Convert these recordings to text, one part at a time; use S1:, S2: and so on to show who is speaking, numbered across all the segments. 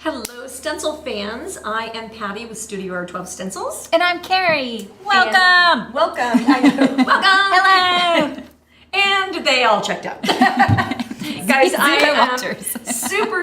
S1: Hello, Stencil fans. I am Patty with StudioR12 Stencils.
S2: And I'm Carrie. Welcome.
S1: Welcome. I know. Welcome.
S2: Hello.
S1: And they all checked out. Guys, I
S2: Zero
S1: am
S2: watchers.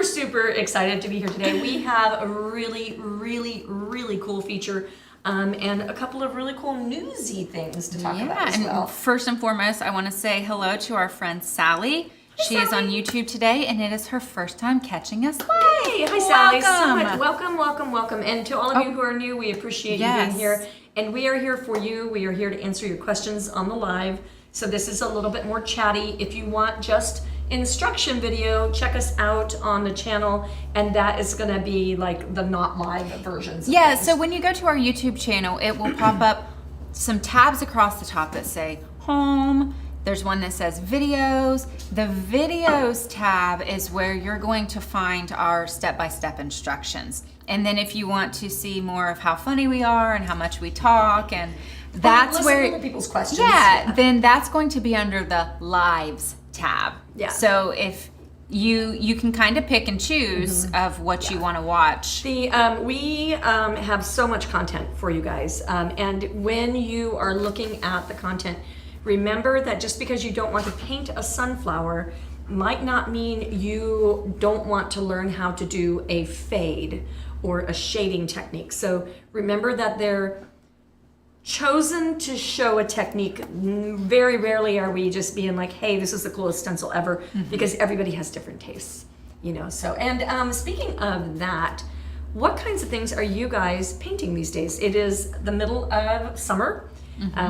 S1: super excited to be here today. We have a really cool feature and a couple of really cool newsy things to talk about as well.
S2: And first and foremost, I want to say hello to our friend Sally. She is on YouTube today, and it is her first time catching us live.
S1: Hey, hi Sally.
S2: Welcome.
S1: So much. Welcome. And to all of you who are new, we appreciate you being here. And we are here for you. We are here to answer your questions on the live. So this is a little bit more chatty. If you want just instruction video, check us out on the channel, and that is going to be like the not live versions.
S2: Yeah, so when you go to our YouTube channel, it will pop up some tabs across the top that say home. There's one that says videos. The videos tab is where you're going to find our step-by-step instructions. And then if you want to see more of how funny we are and how much we talk, and that's where
S1: to people's questions.
S2: Yeah, then that's going to be under the lives tab.
S1: Yeah.
S2: So if you can kind of pick and choose of what you want to watch.
S1: We have so much content for you guys, and when you are looking at the content, remember that just because you don't want to paint a sunflower might not mean you don't want to learn how to do a fade or a shading technique. So remember that they're chosen to show a technique. Very rarely are we just being like, hey, this is the coolest stencil ever, because everybody has different tastes, you know. So, and speaking of that, what kinds of things are you guys painting these days? It is the middle of summer.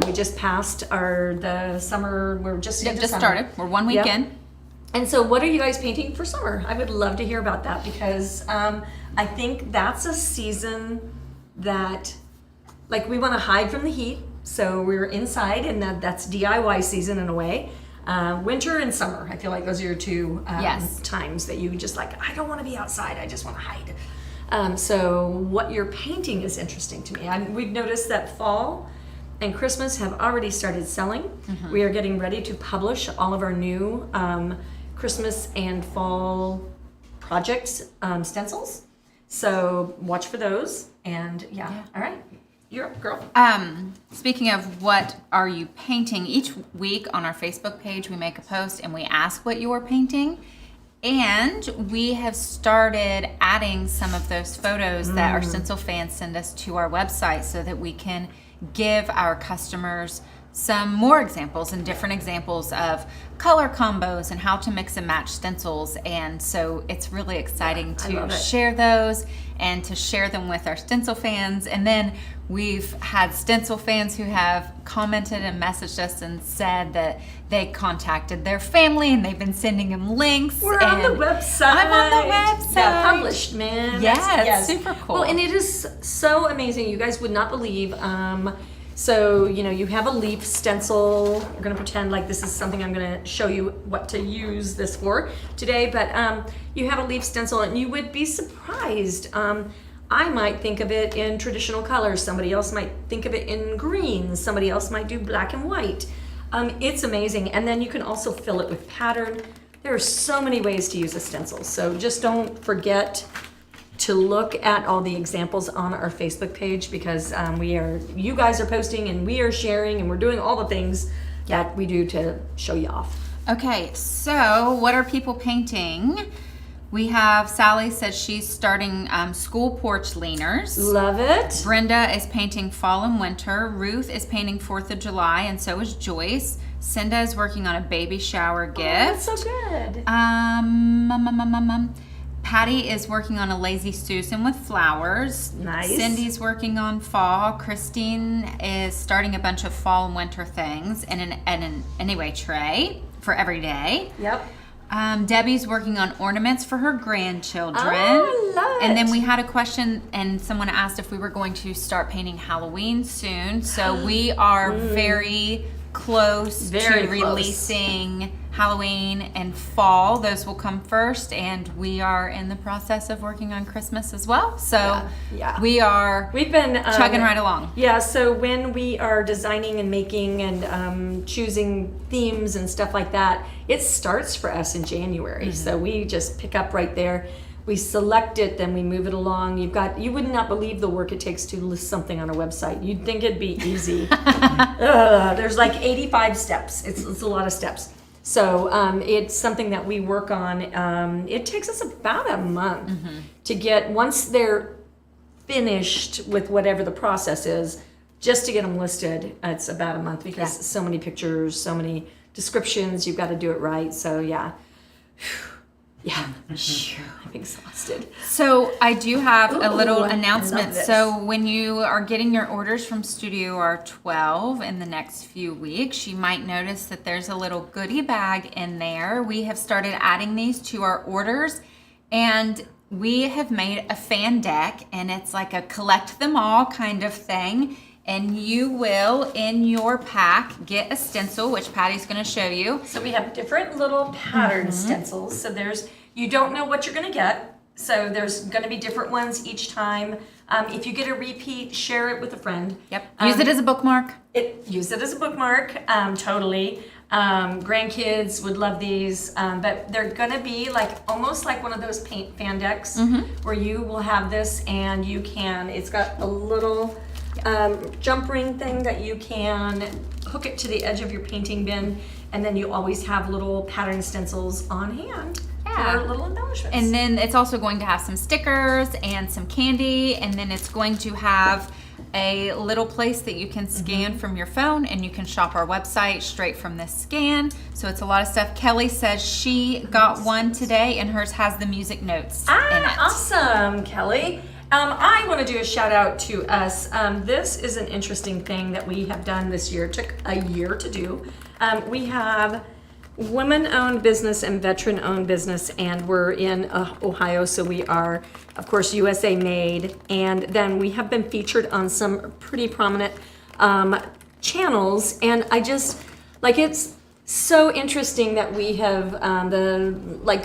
S1: We just passed the summer. We're just
S2: started. We're 1 week in.
S1: And so what are you guys painting for summer? I would love to hear about that, because I think that's a season that, like, we want to hide from the heat. So we're inside, and that's DIY season in a way. Winter and summer, I feel like those are your two times that you just like, I don't want to be outside. I just want to hide. So what you're painting is interesting to me. We've noticed that fall and Christmas have already started selling. We are getting ready to publish all of our new Christmas and fall projects stencils. So watch for those. And yeah. All right, you're up, girl.
S2: Speaking of what are you painting, each week on our Facebook page we make a post and we ask what you are painting. And we have started adding some of those photos that our stencil fans send us to our website so that we can give our customers some more examples and different examples of color combos and how to mix and match stencils. And so it's really exciting to share those and to share them with our stencil fans. And then we've had stencil fans who have commented and messaged us and said that they contacted their family and they've been sending them links.
S1: We're on the website.
S2: I'm on the website.
S1: Yeah, published, man.
S2: Yeah, it's super cool.
S1: Well, and it is so amazing. You guys would not believe. So, you know, you have a leaf stencil. We're going to pretend like this is something I'm going to show you what to use this for today. But you have a leaf stencil, and you would be surprised. I might think of it in traditional colors. Somebody else might think of it in green. Somebody else might do black and white. It's amazing. And then you can also fill it with pattern. There are so many ways to use a stencil. So just don't forget to look at all the examples on our Facebook page, because you guys are posting and we are sharing and we're doing all the things that we do to show you off.
S2: Okay, so what are people painting? We have Sally says she's starting school porch leaners.
S1: Love it.
S2: Brenda is painting fall and winter. Ruth is painting 4th of July, and so is Joyce. Cinda is working on a baby shower gift.
S1: Oh, that's so good.
S2: Patty is working on a Lazy Susan with flowers.
S1: Nice.
S2: Cindy's working on fall. Christine is starting a bunch of fall and winter things in an anyway tray for every day.
S1: Yep.
S2: Debbie's working on ornaments for her grandchildren.
S1: Oh, I love it.
S2: And then we had a question, and someone asked if we were going to start painting Halloween soon. So we are very close to releasing Halloween and fall. Those will come first, and we are in the process of working on Christmas as well. So we've been chugging right along.
S1: Yeah, so when we are designing and making and choosing themes and stuff like that, it starts for us in January. So we just pick up right there. We select it, then we move it along. You would not believe the work it takes to list something on a website. You'd think it'd be easy. There's like 85 steps. It's a lot of steps. So it's something that we work on. It takes us about a month to get, once they're finished with whatever the process is, just to get them listed, it's about a month because so many pictures, so many descriptions, you've got to do it right. So yeah. Yeah, I'm exhausted.
S2: So I do have a little announcement.
S1: this.
S2: So when you are getting your orders from StudioR12 in the next few weeks, you might notice that there's a little goodie bag in there. We have started adding these to our orders, and we have made a fan deck, and it's like a collect them all kind of thing. And you will, in your pack, get a stencil, which Patty's going to show you.
S1: So we have different little pattern stencils. So you don't know what you're going to get. So there's going to be different ones each time. If you get a repeat, share it with a friend.
S2: Yep. Use it as a bookmark.
S1: Use it as a bookmark, totally. Grandkids would love these, but they're going to be almost like one of those paint fan decks where you will have this and it's got a little jump ring thing that you can hook it to the edge of your painting bin, and then you always have little pattern stencils on hand for little embellishments.
S2: And then it's also going to have some stickers and some candy, and then it's going to have a little place that you can scan from your phone, and you can shop our website straight from this scan. So it's a lot of stuff. Kelly says she got one today, and hers has the music notes in it.
S1: Awesome, Kelly. I want to do a shout out to us. This is an interesting thing that we have done this year. It took a year to do. We have women-owned business and veteran-owned business, and we're in Ohio, so we are, of course, USA made. And then we have been featured on some pretty prominent channels, and it's so interesting that we have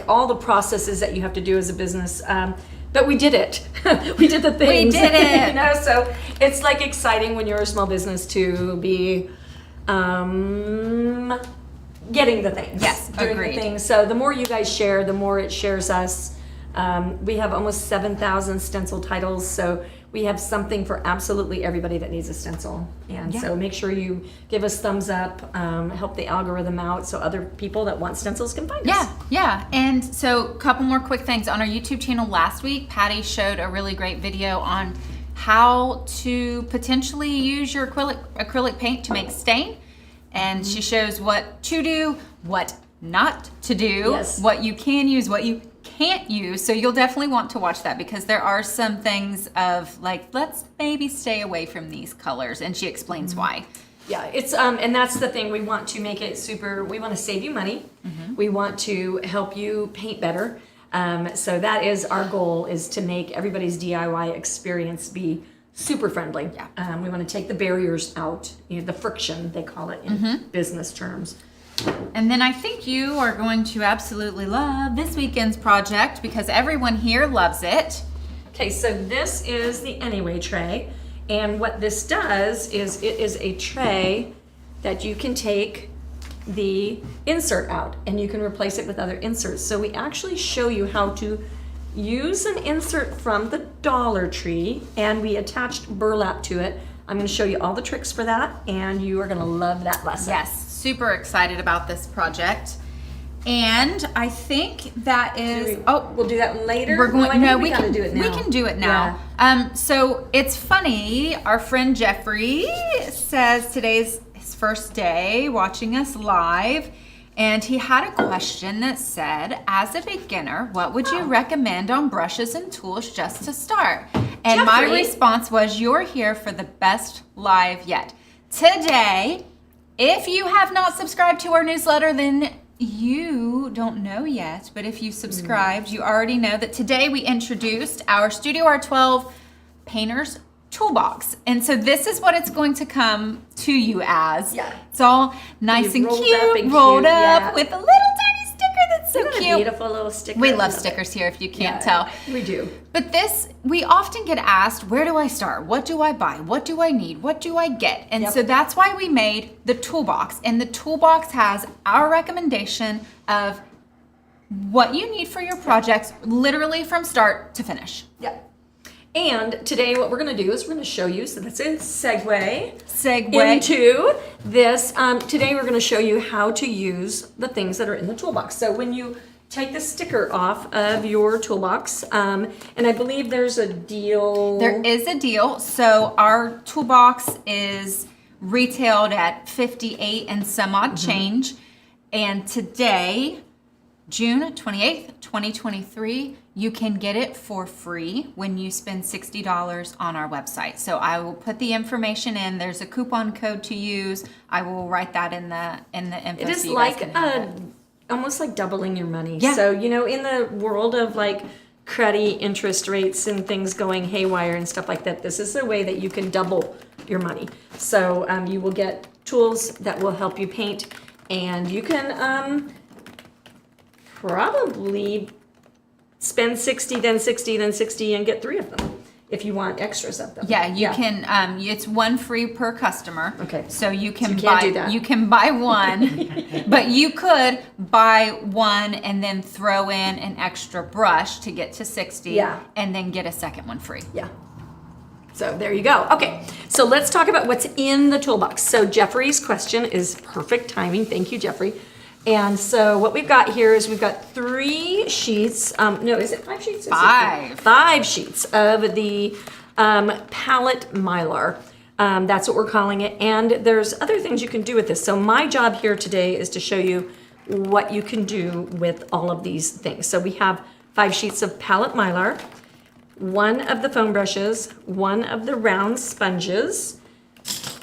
S1: all the processes that you have to do as a business. But we did it. We did the things.
S2: We did it.
S1: So it's exciting when you're a small business to be getting the things.
S2: Yes,
S1: doing
S2: agreed.
S1: the things. So the more you guys share, the more it shares us. We have almost 7,000 stencil titles, so we have something for absolutely everybody that needs a stencil. And so make sure you give us thumbs up, help the algorithm out so other people that want stencils can find us.
S2: Yeah. And so a couple more quick things. On our YouTube channel last week, Patty showed a really great video on how to potentially use your acrylic paint to make stain. And she shows what to do, what not to do, what you can use, what you can't use. So you'll definitely want to watch that, because there are some things of let's maybe stay away from these colors, and she explains why.
S1: Yeah, it's and that's the thing. We want to make it we want to save you money. We want to help you paint better. So that is our goal, is to make everybody's DIY experience be super friendly. Yeah. We want to take the barriers out, the friction, they call it in business terms.
S2: And then I think you are going to absolutely love this weekend's project, because everyone here loves it.
S1: Okay, so this is the Anyway tray. And what this does is it is a tray that you can take the insert out and you can replace it with other inserts. So we actually show you how to use an insert from the Dollar Tree, and we attached burlap to it. I'm going to show you all the tricks for that, and you are going to love that lesson.
S2: Yes, super excited about this project. And I think that is...
S1: we'll do that later?
S2: We can do it now. We can do it now. Yeah. So it's funny, our friend Jeffrey says today's his first day watching us live, and he had a question that said, as a beginner, what would you recommend on brushes and tools just to start? And
S1: Jeffrey.
S2: My response was, you're here for the best live yet. Today, if you have not subscribed to our newsletter, then you don't know yet, but if you subscribed, you already know that today we introduced our StudioR12 Painter's Toolbox. And so this is what it's going to come to you as.
S1: Yeah.
S2: It's all nice and cute, rolled up with a little tiny sticker that's so
S1: Isn't
S2: cute.
S1: It a beautiful little sticker.
S2: We love stickers here, if you can't tell.
S1: We do.
S2: But this, we often get asked, where do I start? What do I buy? What do I need? What do I get? And so that's why we made the Toolbox. And the Toolbox has our recommendation of what you need for your projects, literally from start to finish.
S1: Yeah. And today what we're going to do is we're going to show you, so that's a segue into this. Today we're going to show you how to use the things that are in the toolbox. So when you take the sticker off of your toolbox, and I believe there's a deal.
S2: There is a deal. So our toolbox is retailed at $58 and some odd change. And today, June 28th, 2023, you can get it for free when you spend $60 on our website. So I will put the information in. There's a coupon code to use. I will write that in the info.
S1: It is
S2: so you guys
S1: like
S2: can have it.
S1: almost like doubling your money.
S2: Yeah.
S1: So, you know, in the world of like cruddy interest rates and things going haywire and stuff like that, this is a way that you can double your money. So you will get tools that will help you paint, and you can probably spend 60, then 60, then 60, and get 3 of them if you want extras of them.
S2: Yeah, you can. It's one free per customer.
S1: Okay.
S2: So you can
S1: So you can't
S2: buy.
S1: do that.
S2: You can buy one, but you could buy one and then throw in an extra brush to get to 60.
S1: Yeah.
S2: And then get a second one free.
S1: Yeah. So there you go. Okay, so let's talk about what's in the toolbox. So Jeffrey's question is perfect timing. Thank you, Jeffrey. And so what we've got here is we've got 3 sheets. No, is it 5 sheets?
S2: 5.
S1: 5 sheets of the palette Mylar. That's what we're calling it. And there's other things you can do with this. So my job here today is to show you what you can do with all of these things. So we have 5 sheets of palette Mylar, 1 of the foam brushes, 1 of the round sponges,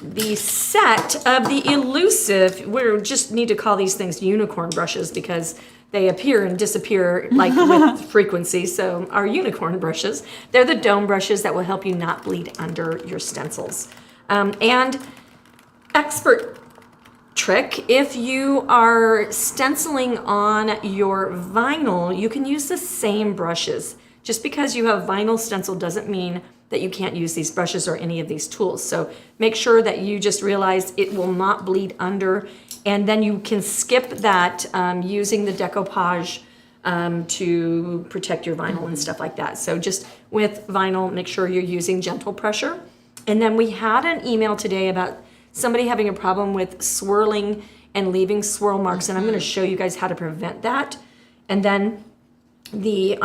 S1: the set of the elusive, we just need to call these things unicorn brushes because they appear and disappear like with frequency. So our unicorn brushes, they're the dome brushes that will help you not bleed under your stencils. And expert trick, if you are stenciling on your vinyl, you can use the same brushes. Just because you have vinyl stencil doesn't mean that you can't use these brushes or any of these tools. So make sure that you just realize it will not bleed under, and then you can skip that using the decoupage to protect your vinyl and stuff like that. So just with vinyl, make sure you're using gentle pressure. And then we had an email today about somebody having a problem with swirling and leaving swirl marks, and I'm gonna show you guys how to prevent that. And then the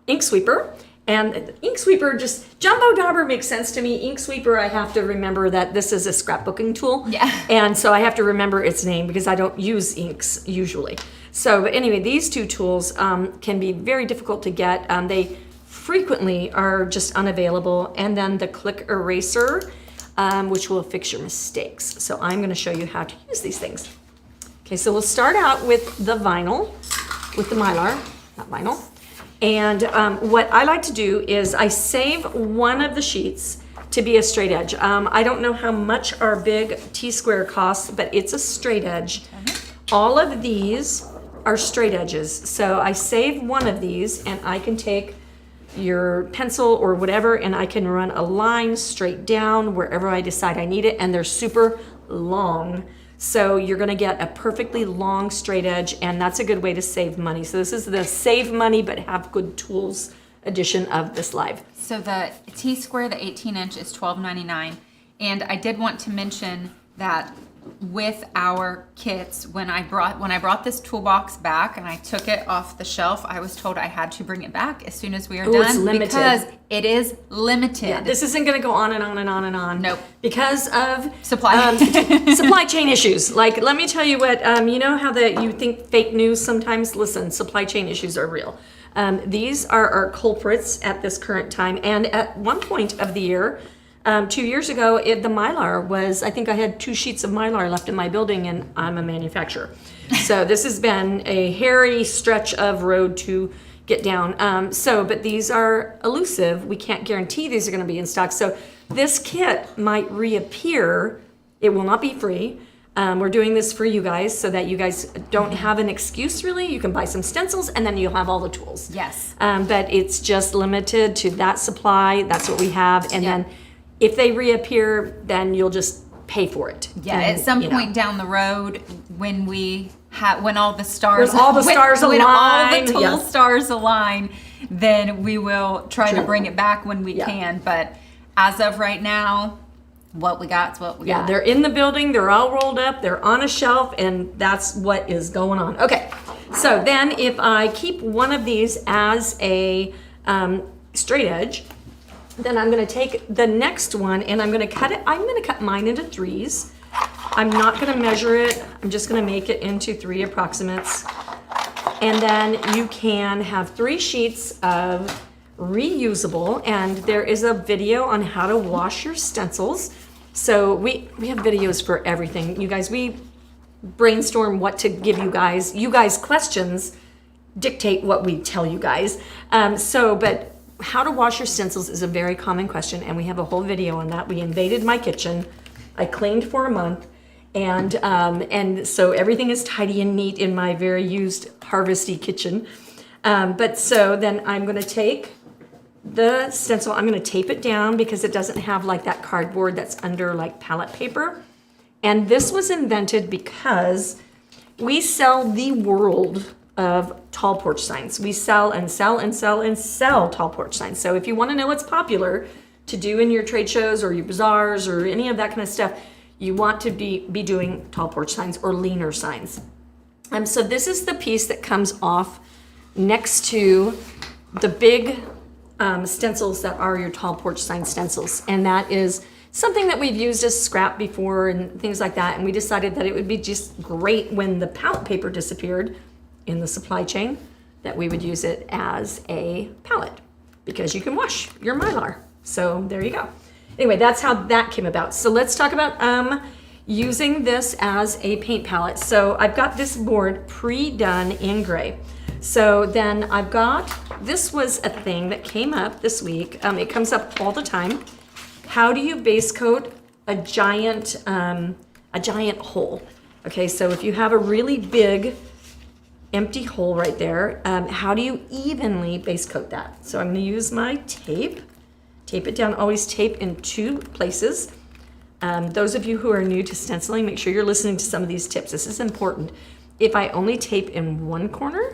S1: ink sweeper. And ink sweeper, just Jumbo Dauber makes sense to me. Ink sweeper, I have to remember that this is a scrapbooking tool.
S2: Yeah.
S1: And so I have to remember its name because I don't use inks usually. So, but anyway, these 2 tools can be very difficult to get. They frequently are just unavailable. And then the Clic Eraser, which will fix your mistakes. So I'm going to show you how to use these things. Okay, so we'll start out with the vinyl, with the Mylar, not vinyl. And what I like to do is I save 1 of the sheets to be a straight edge. I don't know how much our big T-square costs, but it's a straight edge. All of these are straight edges. So I save 1 of these, and I can take your pencil or whatever, and I can run a line straight down wherever I decide I need it, and they're super long. So you're gonna get a perfectly long straight edge, and that's a good way to save money. So this is the save money but have good tools edition of this live.
S2: So the T-square, the 18-inch, is $12.99. And I did want to mention that with our kits, when I brought this toolbox back and I took it off the shelf, I was told I had to bring it back as soon as we are done.
S1: It's limited.
S2: Because it is limited.
S1: Yeah, this isn't going to go on and on and on and on.
S2: Nope.
S1: Because of
S2: Supply.
S1: supply chain issues. Like, let me tell you what, you know how you think fake news sometimes? Listen, supply chain issues are real. These are our culprits at this current time. And at one point of the year, 2 years ago, the Mylar was, I think I had 2 sheets of Mylar left in my building, and I'm a manufacturer. So this has been a hairy stretch of road to get down. But these are elusive. We can't guarantee these are going to be in stock. So this kit might reappear. It will not be free. We're doing this for you guys so that you guys don't have an excuse, really. You can buy some stencils, and then you'll have all the tools.
S2: Yes.
S1: But it's just limited to that supply. That's what we have. And then if they reappear, then you'll just pay for it.
S2: Yeah,
S1: and,
S2: at some point down the road, when we when all the stars
S1: When all the stars
S2: when all
S1: align,
S2: the tool
S1: yes.
S2: stars align, then we will try to bring it back when we
S1: Yeah.
S2: can. But as of right now, what we got is what we
S1: Yeah,
S2: got.
S1: they're in the building, they're all rolled up, they're on a shelf, and that's what is going on. Okay, so then if I keep one of these as a straight edge, then I'm gonna take the next one and I'm gonna cut it, I'm gonna cut mine into 3s. I'm not gonna measure it, I'm just gonna make it into 3 approximates. And then you can have 3 sheets of reusable, and there is a video on how to wash your stencils. So we have videos for everything. You guys, we brainstorm what to give you guys. You guys' questions dictate what we tell you guys. But how to wash your stencils is a very common question, and we have a whole video on that. We invaded my kitchen. I cleaned for a month, and so everything is tidy and neat in my very used harvesty kitchen. But so then I'm going to take the stencil, I'm going to tape it down because it doesn't have like that cardboard that's under like palette paper. And this was invented because we sell the world of tall porch signs. We sell and sell and sell and sell tall porch signs. So if you want to know what's popular to do in your trade shows or your bazaars or any of that kind of stuff, you want to be doing tall porch signs or leaner signs. So this is the piece that comes off next to the big stencils that are your tall porch sign stencils. And that is something that we've used as scrap before and things like that. And we decided that it would be just great when the palette paper disappeared in the supply chain, that we would use it as a palette because you can wash your Mylar. So there you go. Anyway, that's how that came about. So let's talk about using this as a paint palette. So I've got this board pre-done in gray. So then I've got, this was a thing that came up this week. It comes up all the time. How do you base coat a giant hole? Okay, so if you have a really big empty hole right there, how do you evenly base coat that? So I'm gonna use my tape it down, always tape in 2 places. Those of you who are new to stenciling, make sure you're listening to some of these tips. This is important. If I only tape in 1 corner,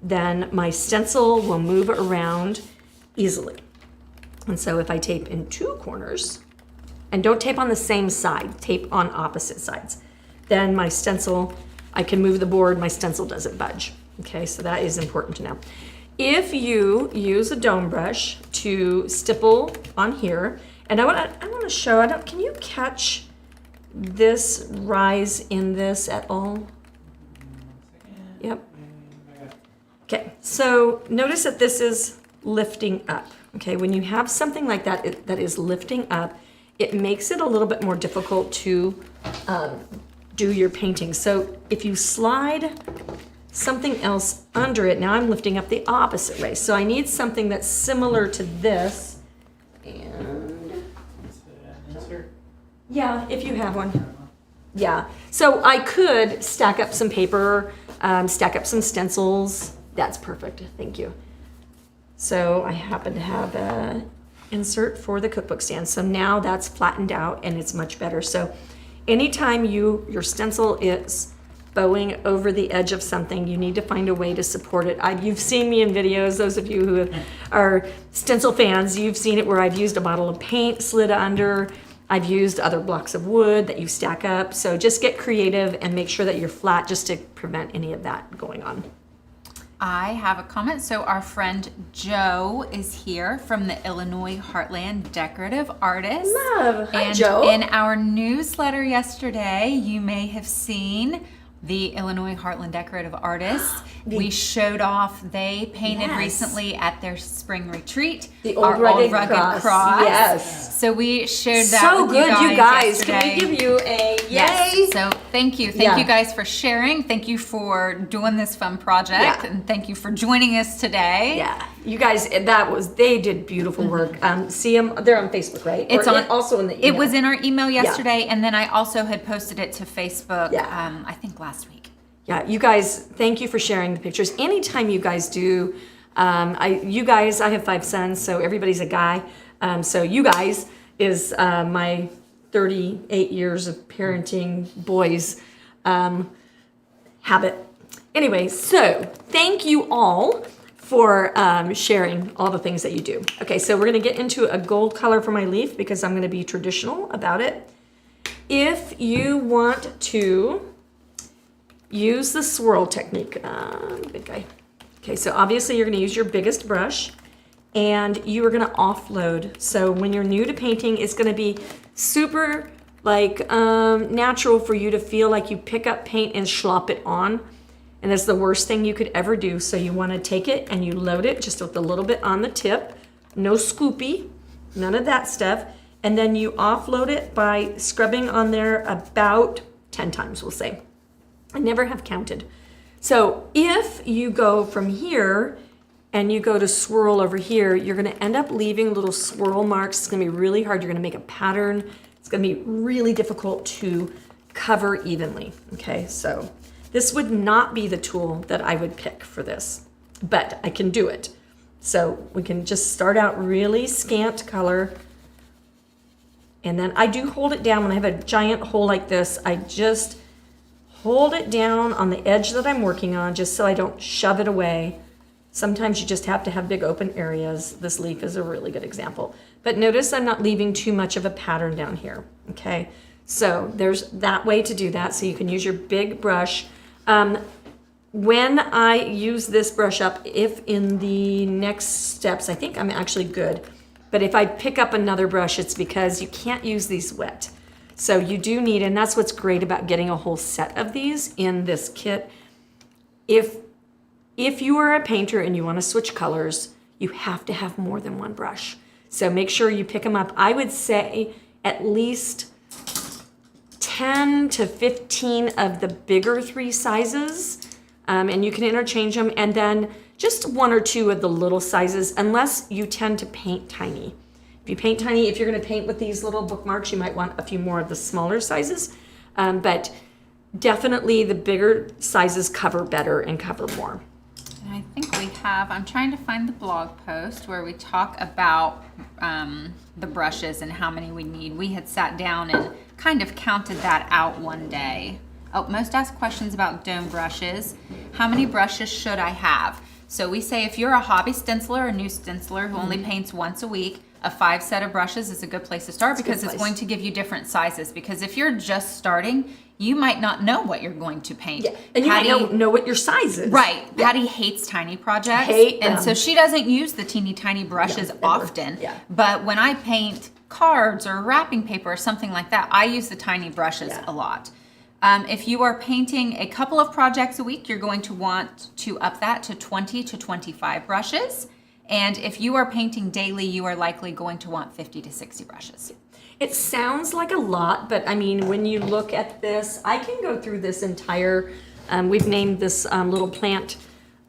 S1: then my stencil will move around easily. And so if I tape in 2 corners, and don't tape on the same side, tape on opposite sides, then my stencil, I can move the board, my stencil doesn't budge. Okay, so that is important to know. If you use a dome brush to stipple on here, and I want to show, can you catch this rise in this at all? Yep. Okay, so notice that this is lifting up. Okay, when you have something like that that is lifting up, it makes it a little bit more difficult to do your painting. So if you slide something else under it, now I'm lifting up the opposite way. So I need something that's similar to this. And yeah, if you have one. Yeah, so I could stack up some paper, stack up some stencils. That's perfect, thank you. So I happen to have an insert for the cookbook stand. So now that's flattened out and it's much better. So anytime your stencil is bowing over the edge of something, you need to find a way to support it. You've seen me in videos, those of you who are stencil fans, you've seen it where I've used a bottle of paint slid under. I've used other blocks of wood that you stack up. So just get creative and make sure that you're flat just to prevent any of that going on.
S2: I have a comment. So our friend Joe is here from the Illinois Heartland Decorative Artists.
S1: Love. Hi,
S2: and
S1: Joe.
S2: In our newsletter yesterday, you may have seen the Illinois Heartland Decorative Artists. We showed off, they painted recently at their spring retreat.
S1: The old rugged cross.
S2: Yes. So we shared that
S1: So
S2: with
S1: good, you guys.
S2: yesterday.
S1: Can we give you a yay?
S2: Yes. So thank you. Thank
S1: Yeah.
S2: you guys for sharing. Thank you for doing this fun project.
S1: Yeah.
S2: And thank you for joining us today.
S1: Yeah, you guys, they did beautiful work. See them, they're on Facebook, right?
S2: It's
S1: Or
S2: on
S1: also in the email.
S2: It was in our email yesterday, and then I also had posted it to Facebook.
S1: Yeah.
S2: I think last week.
S1: Yeah, you guys, thank you for sharing the pictures. Anytime you guys do, I have 5 sons, so everybody's a guy. So you guys is my 38 years of parenting boys. habit. Anyway, so thank you all for sharing all the things that you do. Okay, so we're gonna get into a gold color for my leaf because I'm gonna be traditional about it. If you want to use the swirl technique, good guy. Okay, so obviously you're gonna use your biggest brush and you are gonna offload. So when you're new to painting, it's gonna be super like natural for you to feel like you pick up paint and slop it on. And that's the worst thing you could ever do. So you wanna take it and you load it just with a little bit on the tip, no scoopy, none of that stuff. And then you offload it by scrubbing on there about 10 times, we'll say. I never have counted. So if you go from here and you go to swirl over here, you're gonna end up leaving little swirl marks. It's gonna be really hard. You're gonna make a pattern. It's gonna be really difficult to cover evenly, okay? So this would not be the tool that I would pick for this, but I can do it. So we can just start out really scant color. And then I do hold it down when I have a giant hole like this. I just hold it down on the edge that I'm working on just so I don't shove it away. Sometimes you just have to have big open areas. This leaf is a really good example. But notice I'm not leaving too much of a pattern down here, okay? So there's that way to do that. So you can use your big brush. When I use this brush up, if in the next steps, I think I'm actually good. But if I pick up another brush, it's because you can't use these wet. So you do need, and that's what's great about getting a whole set of these in this kit. If you are a painter and you want to switch colors, you have to have more than one brush. So make sure you pick them up. I would say at least 10 to 15 of the bigger 3 sizes, and you can interchange them, and then just 1 or 2 of the little sizes, unless you tend to paint tiny. If you paint tiny, if you're gonna paint with these little bookmarks, you might want a few more of the smaller sizes, but definitely the bigger sizes cover better and cover more.
S2: And I think we have, I'm trying to find the blog post where we talk about the brushes and how many we need. We had sat down and kind of counted that out one day. Oh, most asked questions about dome brushes. How many brushes should I have? So we say if you're a hobby stenciler or a new stenciler who only paints once a week, a 5 set of brushes is a good place to start because it's going to give you different sizes. Because if you're just starting, you might not know what you're going to paint.
S1: Yeah. And you might know what your size is.
S2: Right.
S1: Yeah.
S2: Patty hates tiny projects.
S1: And
S2: so she doesn't use the teeny tiny brushes often.
S1: Yeah.
S2: But when I paint cards or wrapping paper or something like that, I use the tiny brushes a lot. If you are painting a couple of projects a week, you're going to want to up that to 20 to 25 brushes. And if you are painting daily, you are likely going to want 50 to 60 brushes.
S1: It sounds like a lot, but I mean, when you look at this, I can go through this entire, we've named this little plant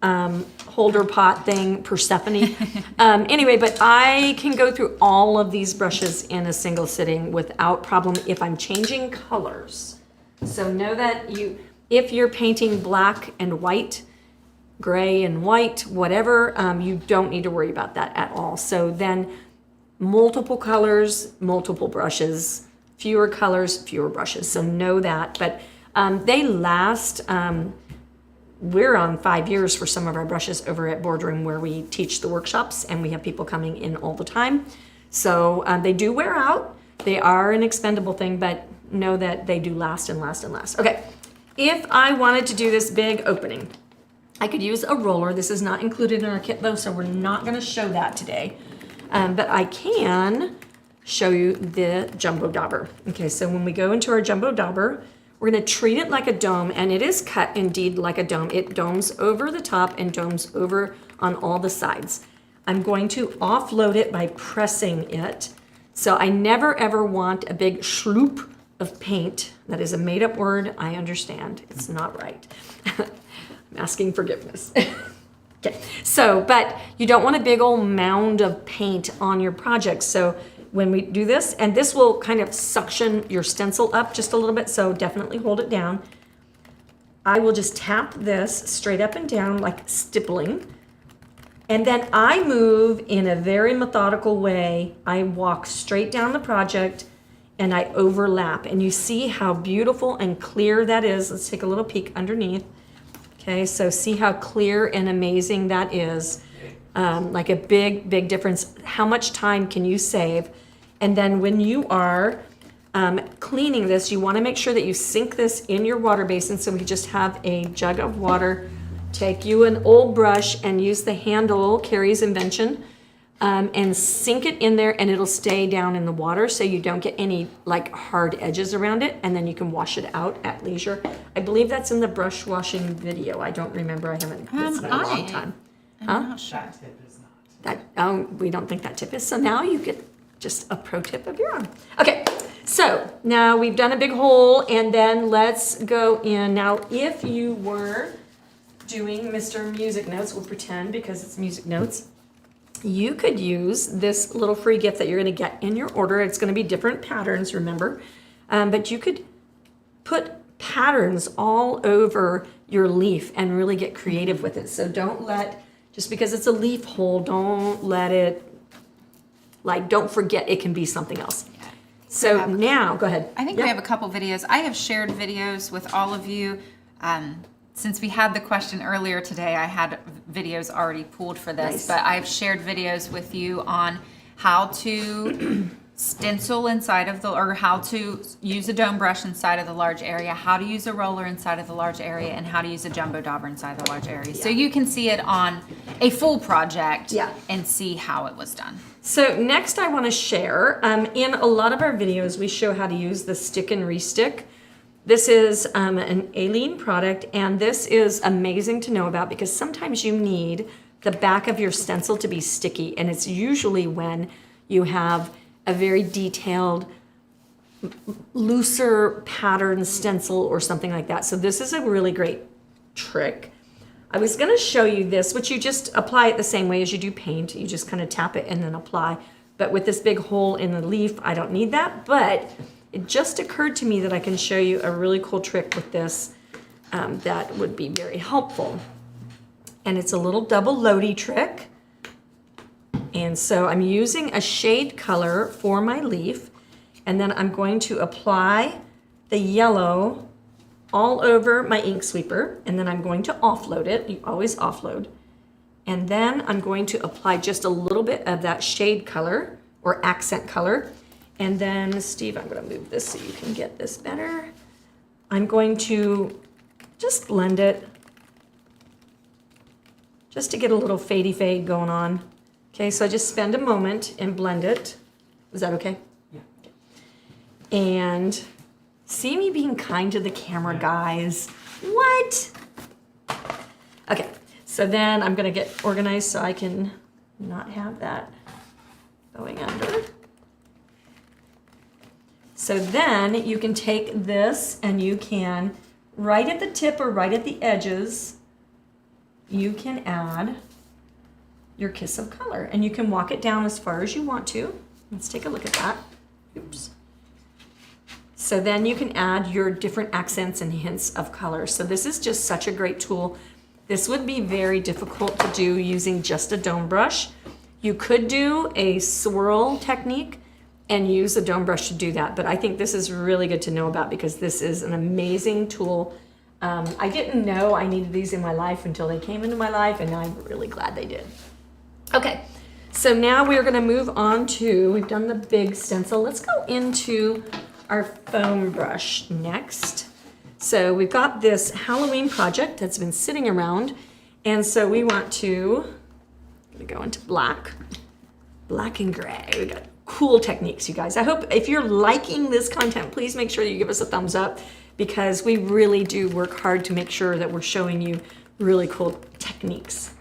S1: holder pot thing Persephone. Anyway, but I can go through all of these brushes in a single sitting without problem if I'm changing colors. So know that if you're painting black and white, gray and white, whatever, you don't need to worry about that at all. So then multiple colors, multiple brushes, fewer colors, fewer brushes. So know that, but they last, we're on 5 years for some of our brushes over at Boardroom where we teach the workshops and we have people coming in all the time. So they do wear out. They are an expendable thing, but know that they do last and last and last. Okay, if I wanted to do this big opening, I could use a roller. This is not included in our kit though, so we're not gonna show that today. But I can show you the Jumbo Dauber. Okay, so when we go into our Jumbo Dauber, we're gonna treat it like a dome, and it is cut indeed like a dome. It domes over the top and domes over on all the sides. I'm going to offload it by pressing it. So I never ever want a big schloop of paint. That is a made up word, I understand. It's not right. I'm asking forgiveness. Okay, so, but you don't want a big old mound of paint on your project. So when we do this, and this will kind of suction your stencil up just a little bit, so definitely hold it down. I will just tap this straight up and down like stippling. And then I move in a very methodical way. I walk straight down the project and I overlap. And you see how beautiful and clear that is. Let's take a little peek underneath. Okay, so see how clear and amazing that is. Like a big, big difference. How much time can you save? And then when you are cleaning this, you want to make sure that you sink this in your water basin. So we just have a jug of water. Take you an old brush and use the handle, Carrie's invention, and sink it in there, and it'll stay down in the water so you don't get any like hard edges around it, and then you can wash it out at leisure. I believe that's in the brush washing video. I don't remember. I haven't. It's been a long time.
S2: I'm not sure.
S3: That tip is not.
S1: We don't think that tip is. So now you get just a pro tip of your own. Okay, so now we've done a big hole, and then let's go in. Now, if you were doing Mr. Music Notes, we'll pretend because it's music notes, you could use this little free gift that you're going to get in your order. It's going to be different patterns, remember, but you could put patterns all over your leaf and really get creative with it. So don't let, just because it's a leaf hole, don't let it, like, don't forget it can be something else. So now, go ahead.
S2: I think we have a couple videos. I have shared videos with all of you. Since we had the question earlier today, I had videos already pulled for this,
S1: Nice.
S2: but I've shared videos with you on how to stencil inside of or how to use a dome brush inside of the large area, how to use a roller inside of the large area, and how to use a Jumbo Dauber inside the large area. So you can see it on a full project and see how it was done.
S1: So next I want to share, in a lot of our videos, we show how to use the stick and restick. This is an Alene product, and this is amazing to know about because sometimes you need the back of your stencil to be sticky, and it's usually when you have a very detailed, looser pattern stencil or something like that. So this is a really great trick. I was going to show you this, which you just apply it the same way as you do paint. You just kind of tap it and then apply. But with this big hole in the leaf, I don't need that, but it just occurred to me that I can show you a really cool trick with this that would be very helpful. And it's a little double loady trick. And so I'm using a shade color for my leaf, and then I'm going to apply the yellow all over my ink sweeper, and then I'm going to offload it. You always offload. And then I'm going to apply just a little bit of that shade color or accent color. And then, Steve, I'm going to move this so you can get this better. I'm going to just blend it just to get a little fadey fade going on. Okay, so I just spend a moment and blend it. Is that okay?
S3: Yeah.
S1: Okay. And see me being kind to the camera, guys. What? Okay, so then I'm going to get organized so I can not have that going under. So then you can take this and you can, right at the tip or right at the edges, you can add your kiss of color. And you can walk it down as far as you want to. Let's take a look at that. Oops. So then you can add your different accents and hints of color. So this is just such a great tool. This would be very difficult to do using just a dome brush. You could do a swirl technique and use a dome brush to do that, but I think this is really good to know about because this is an amazing tool. I didn't know I needed these in my life until they came into my life, and I'm really glad they did. Okay, so now we're gonna move on to, we've done the big stencil. Let's go into our foam brush next. So we've got this Halloween project that's been sitting around, and so we want to, I'm gonna go into black and gray. We got cool techniques, you guys. I hope if you're liking this content, please make sure you give us a thumbs up because we really do work hard to make sure that we're showing you really cool techniques.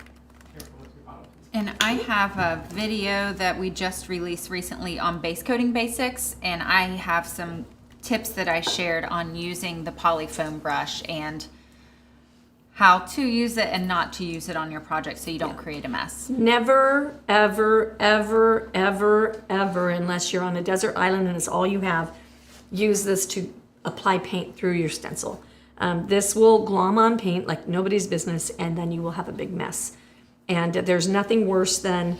S2: And I have a video that we just released recently on base coating basics, and I have some tips that I shared on using the polyfoam brush and how to use it and not to use it on your project so you don't create a mess.
S1: Never, ever, ever, ever, ever, unless you're on a desert island and it's all you have, use this to apply paint through your stencil. This will glom on paint like nobody's business, and then you will have a big mess. And there's nothing worse than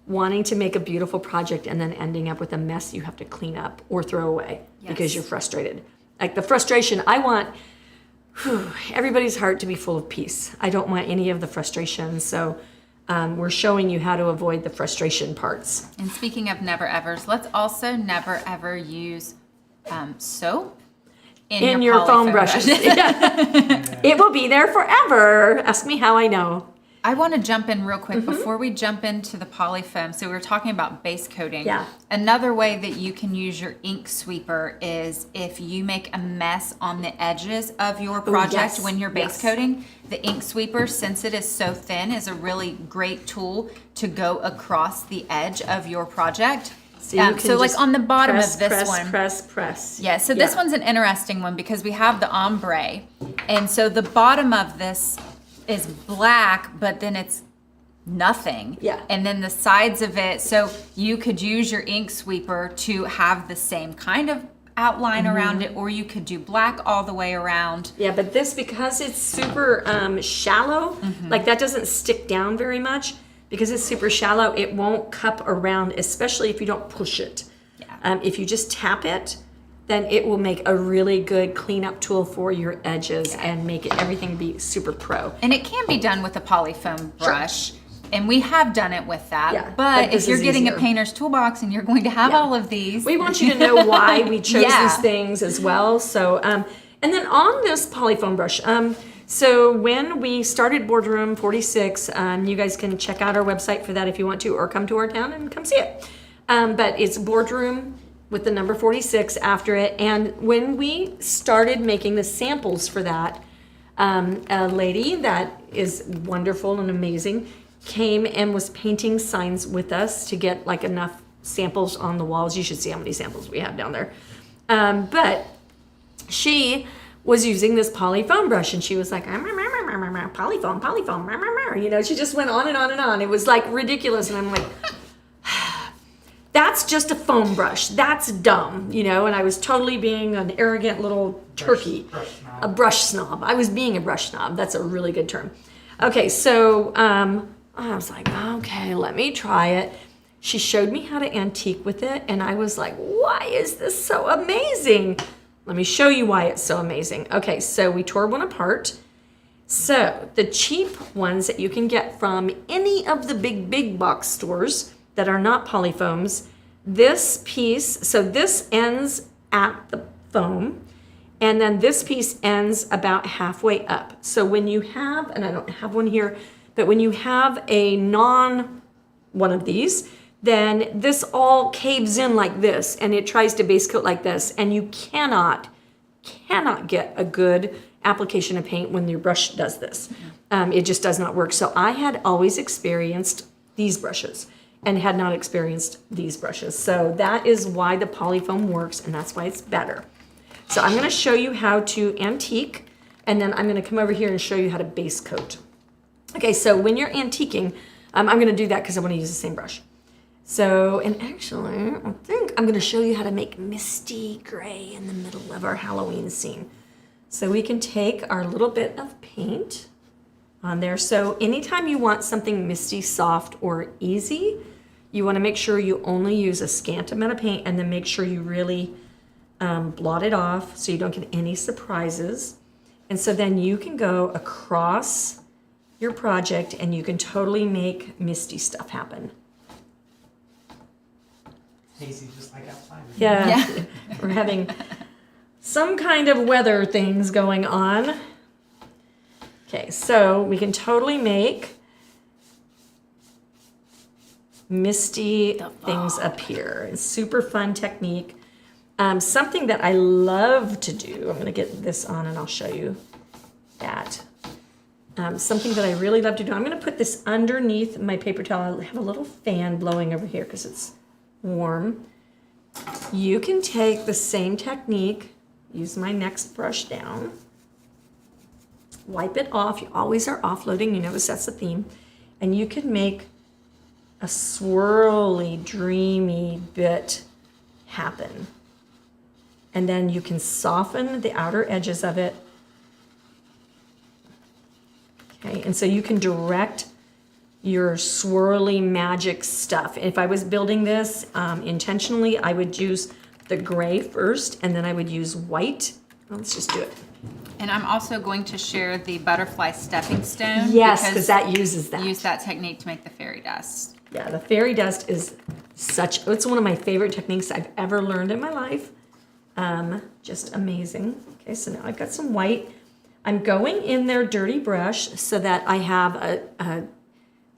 S1: wanting to make a beautiful project and then ending up with a mess you have to clean up or throw away because you're frustrated. Like the frustration, I want everybody's heart to be full of peace. I don't want any of the frustration, so we're showing you how to avoid the frustration parts.
S2: And speaking of never evers, let's also never ever use soap
S1: in your foam brushes. Yeah. It will be there forever. Ask me how I know.
S2: I want to jump in real quick before we jump into the polyfoam. So we were talking about base coating.
S1: Yeah.
S2: Another way that you can use your ink sweeper is if you make a mess on the edges of your project when you're base coating, the ink sweeper, since it is so thin, is a really great tool to go across the edge of your project. So like on the bottom of this one.
S1: Press.
S2: Yeah, so this one's an interesting one because we have the ombre. And so the bottom of this is black, but then it's nothing.
S1: Yeah.
S2: And then the sides of it, so you could use your ink sweeper to have the same kind of outline around it, or you could do black all the way around.
S1: Yeah, but this, because it's super shallow, like that doesn't stick down very much. Because it's super shallow, it won't cup around, especially if you don't push it.
S2: Yeah.
S1: If you just tap it, then it will make a really good cleanup tool for your edges and make everything be super pro.
S2: And it can be done with a polyfoam brush. Sure. And we have done it with that.
S1: Yeah,
S2: but if you're getting a painter's toolbox and you're going to have all of these.
S1: We want you to know why we chose these things as well. So, and then on this polyfoam brush, so when we started Boardroom 46, you guys can check out our website for that if you want to, or come to our town and come see it. But it's Boardroom with the number 46 after it. And when we started making the samples for that, a lady that is wonderful and amazing came and was painting signs with us to get like enough samples on the walls. You should see how many samples we have down there. But she was using this polyfoam brush and she was like, polyfoam, you know, she just went on and on and on. It was like ridiculous. And I'm like, that's just a foam brush. That's dumb, you know, and I was totally being an arrogant little turkey, a brush snob. I was being a brush snob. That's a really good term. Okay, so I was like, okay, let me try it. She showed me how to antique with it, and I was like, why is this so amazing? Let me show you why it's so amazing. Okay, so we tore one apart. So the cheap ones that you can get from any of the big box stores that are not polyfoams, this piece, so this ends at the foam, and then this piece ends about halfway up. So when you have, and I don't have one here, but when you have a one of these, then this all caves in like this, and it tries to base coat like this, and you cannot get a good application of paint when your brush does this. It just does not work. So I had always experienced these brushes and had not experienced these brushes. So that is why the polyfoam works, and that's why it's better. So I'm gonna show you how to antique, and then I'm gonna come over here and show you how to base coat. Okay, so when you're antiquing, I'm gonna do that because I wanna use the same brush. So, and actually, I think I'm gonna show you how to make misty gray in the middle of our Halloween scene. So we can take our little bit of paint on there. So anytime you want something misty, soft, or easy, you wanna make sure you only use a scant amount of paint, and then make sure you really blot it off so you don't get any surprises. And so then you can go across your project and you can totally make misty stuff happen.
S3: Hazy, just like outside.
S1: Yeah. We're having some kind of weather things going on. Okay, so we can totally make misty things appear. It's super fun technique. Something that I love to do, I'm gonna get this on and I'll show you that. Something that I really love to do, I'm gonna put this underneath my paper towel. I have a little fan blowing over here because it's warm. You can take the same technique, use my next brush down, wipe it off. You always are offloading, you notice that's the theme. And you can make a swirly, dreamy bit happen. And then you can soften the outer edges of it. Okay, and so you can direct your swirly magic stuff. If I was building this intentionally, I would use the gray first, and then I would use white. Let's just do it.
S2: And I'm also going to share the butterfly stepping stone.
S1: Yes, because that uses that.
S2: Use that technique to make the fairy dust.
S1: Yeah, the fairy dust is it's one of my favorite techniques I've ever learned in my life. Just amazing. Okay, so now I've got some white. I'm going in there dirty brush so that I have a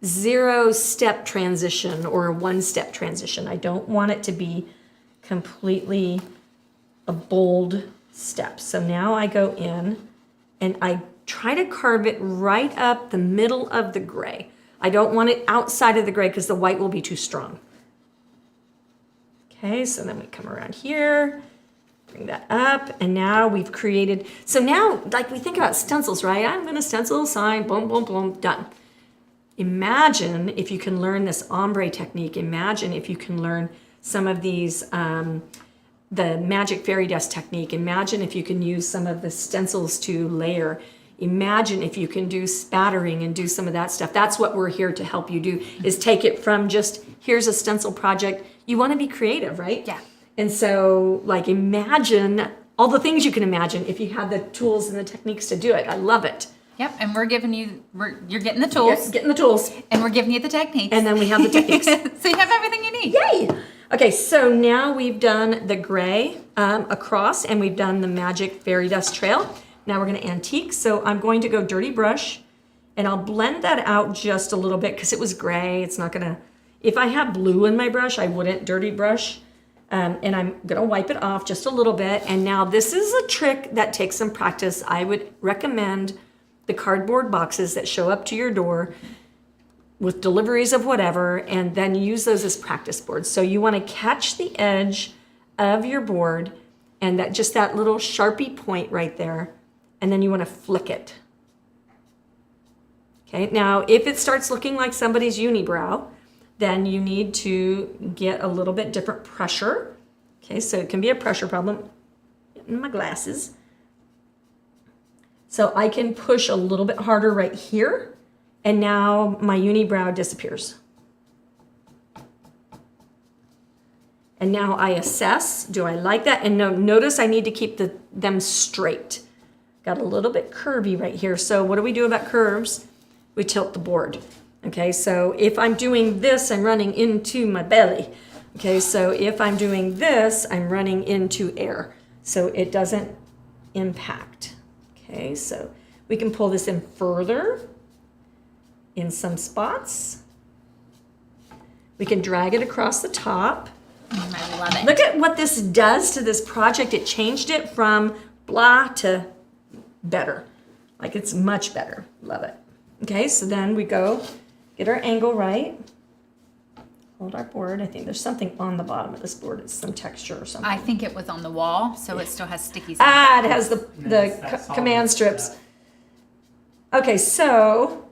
S1: 0-step transition or a 1-step transition. I don't want it to be completely a bold step. So now I go in and I try to carve it right up the middle of the gray. I don't want it outside of the gray because the white will be too strong. Okay, so then we come around here, bring that up, and now we've created, so now, like we think about stencils, right? I'm gonna stencil a sign, boom, boom, boom, done. Imagine if you can learn this ombre technique. Imagine if you can learn some of these, the magic fairy dust technique. Imagine if you can use some of the stencils to layer. Imagine if you can do spattering and do some of that stuff. That's what we're here to help you do, is take it from just, here's a stencil project. You want to be creative, right?
S2: Yeah.
S1: And so, like, imagine all the things you can imagine if you had the tools and the techniques to do it. I love it.
S2: Yep, and we're giving you, you're getting the tools.
S1: Yes, getting the tools.
S2: And we're giving you the techniques.
S1: And then we have the techniques.
S2: So you have everything you need.
S1: Yay! Okay, so now we've done the gray across, and we've done the magic fairy dust trail. Now we're going to antique, so I'm going to go dirty brush, and I'll blend that out just a little bit because it was gray. It's not going to, if I have blue in my brush, I wouldn't dirty brush. And I'm going to wipe it off just a little bit. And now this is a trick that takes some practice. I would recommend the cardboard boxes that show up to your door with deliveries of whatever, and then use those as practice boards. So you want to catch the edge of your board and that just that little Sharpie point right there, and then you want to flick it. Okay, now if it starts looking like somebody's unibrow, then you need to get a little bit different pressure. Okay, so it can be a pressure problem. Getting my glasses. So I can push a little bit harder right here, and now my unibrow disappears. And now I assess, do I like that? And notice I need to keep them straight. Got a little bit curvy right here. So what do we do about curves? We tilt the board. Okay, so if I'm doing this, I'm running into my belly. Okay, so if I'm doing this, I'm running into air. So it doesn't impact. Okay, so we can pull this in further in some spots. We can drag it across the top.
S2: I love it.
S1: Look at what this does to this project. It changed it from blah to better. Like, it's much better. Love it. Okay, so then we go get our angle right. Hold our board. I think there's something on the bottom of this board. It's some texture or something.
S2: I think it was on the wall, so it still has stickies.
S1: Ah, it has the
S3: That's
S1: command strips. Okay, so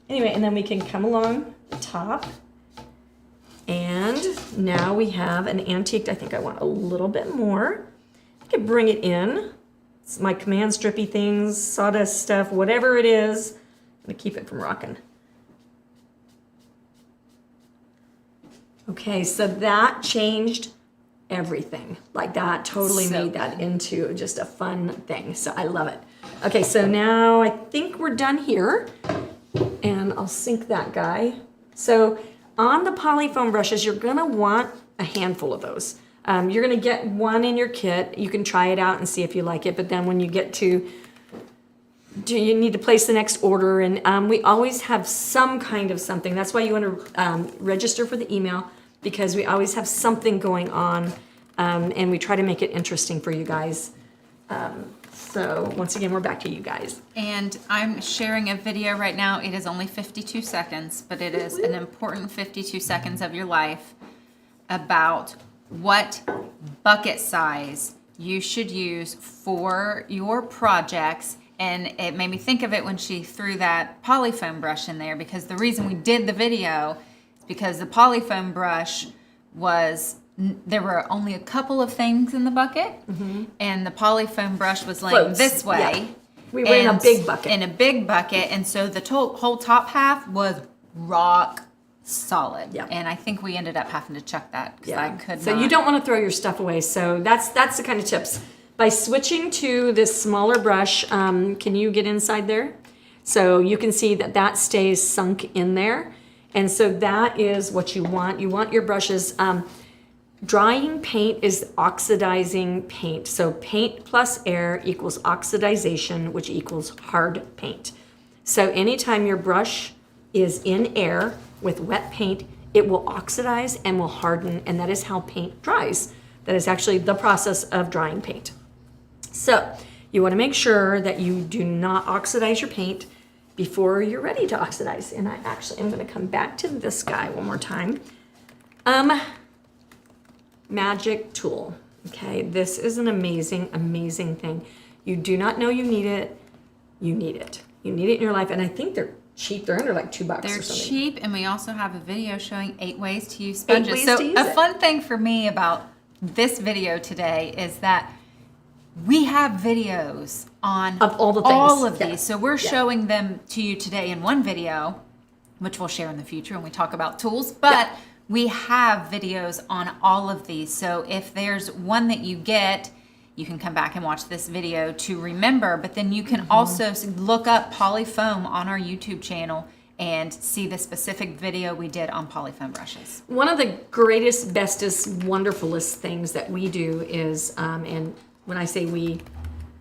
S1: anyway, and then we can come along the top. And now we have an antiqued. I think I want a little bit more. I can bring it in. It's my command strippy things, sawdust stuff, whatever it is. I'm gonna keep it from rocking. Okay, so that changed everything. Like, that totally
S2: So
S1: made that into just a fun thing. So I love it. Okay, so now I think we're done here. And I'll sink that guy. So on the polyfoam brushes, you're gonna want a handful of those. You're gonna get one in your kit. You can try it out and see if you like it. But then when you get to you need to place the next order, and we always have some kind of something. That's why you want to register for the email, because we always have something going on, and we try to make it interesting for you guys. So once again, we're back to you guys.
S2: And I'm sharing a video right now. It is only 52 seconds, but it is an important 52 seconds of your life about what bucket size you should use for your projects. And it made me think of it when she threw that polyfoam brush in there, because the reason we did the video is because the polyfoam brush there were only a couple of things in the bucket, and the polyfoam brush was laying
S1: Floats.
S2: this way.
S1: Yeah. We were in a big bucket.
S2: In a big bucket, and so the whole top half was rock solid.
S1: Yeah.
S2: And I think we ended up having to chuck that because I could
S1: So
S2: not.
S1: you don't want to throw your stuff away. So that's the kind of tips. by switching to this smaller brush, can you get inside there? So you can see that that stays sunk in there. And so that is what you want. You want your brushes, drying paint is oxidizing paint. So paint plus air equals oxidization, which equals hard paint. So anytime your brush is in air with wet paint, it will oxidize and will harden, and that is how paint dries. That is actually the process of drying paint. So you want to make sure that you do not oxidize your paint before you're ready to oxidize. And I actually am going to come back to this guy one more time. Magic tool. Okay, this is an amazing, amazing thing. You do not know you need it. You need it. You need it in your life, and I think they're cheap. They're under like $2
S2: They're
S1: or something.
S2: cheap, and we also have a video showing 8 ways to use sponges.
S1: ways
S2: So
S1: to use
S2: a
S1: it.
S2: fun thing for me about this video today is that we have videos on
S1: Of all the things.
S2: all of
S1: Yeah.
S2: these. So we're showing them to you today in one video, which we'll share in the future when we talk about tools. But we have videos on all of these. So if there's one that you get, you can come back and watch this video to remember. But then you can also look up polyfoam on our YouTube channel and see the specific video we did on polyfoam brushes.
S1: One of the greatest, bestest, wonderfulest things that we do is, and when I say we,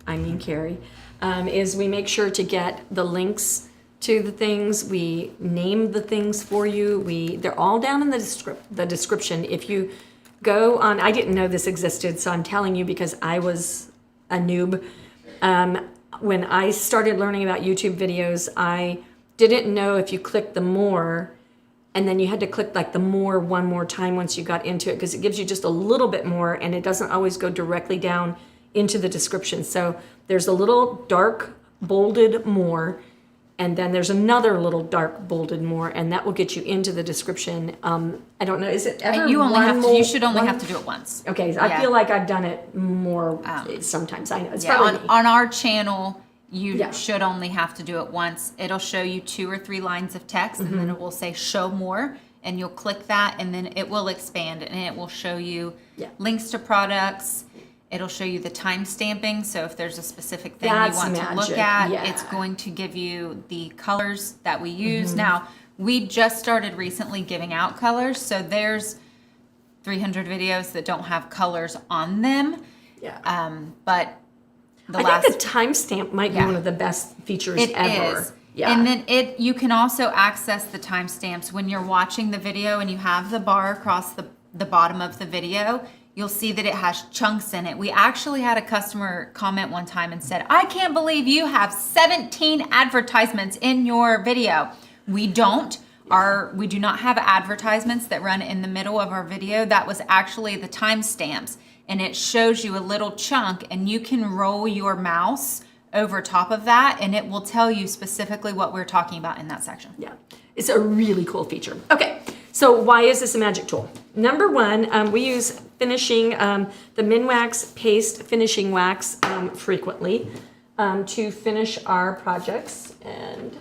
S1: I mean Carrie, is we make sure to get the links to the things. We name the things for you. They're all down in the description. If you go on, I didn't know this existed, so I'm telling you because I was a noob. When I started learning about YouTube videos, I didn't know if you click the more, and then you had to click like the more one more time once you got into it, because it gives you just a little bit more, and it doesn't always go directly down into the description. So there's a little dark bolded more, and then there's another little dark bolded more, and that will get you into the description. I don't know, is it ever
S2: You only
S1: one
S2: have to.
S1: more-
S2: You should only
S1: one-
S2: have to do it once.
S1: Okay, so I
S2: Yeah.
S1: feel like I've done it more sometimes. I know it's
S2: Yeah,
S1: probably me.
S2: on our channel, you
S1: Yeah.
S2: should only have to do it once. It'll show you 2 or 3 lines of text, and then it will say show more, and you'll click that, and then it will expand, and it will show you
S1: Yeah.
S2: links to products. It'll show you the time stamping. So if there's a specific thing
S1: That's
S2: you want to look
S1: magic,
S2: at,
S1: yeah.
S2: it's going to give you the colors that we use. Now, we just started recently giving out colors, so there's 300 videos that don't have colors on them.
S1: Yeah.
S2: But the
S1: I
S2: last
S1: think the timestamp might be
S2: Yeah.
S1: one of the best features
S2: It
S1: ever.
S2: is.
S1: Yeah.
S2: And then you can also access the timestamps when you're watching the video and you have the bar across the bottom of the video. You'll see that it has chunks in it. We actually had a customer comment one time and said, I can't believe you have 17 advertisements in your video. We don't. We do not have advertisements that run in the middle of our video. That was actually the timestamps. And it shows you a little chunk, and you can roll your mouse over top of that, and it will tell you specifically what we're talking about in that section.
S1: Yeah, it's a really cool feature. Okay, so why is this a magic tool? Number one, we use finishing, the Minwax Paste Finishing Wax frequently to finish our projects. And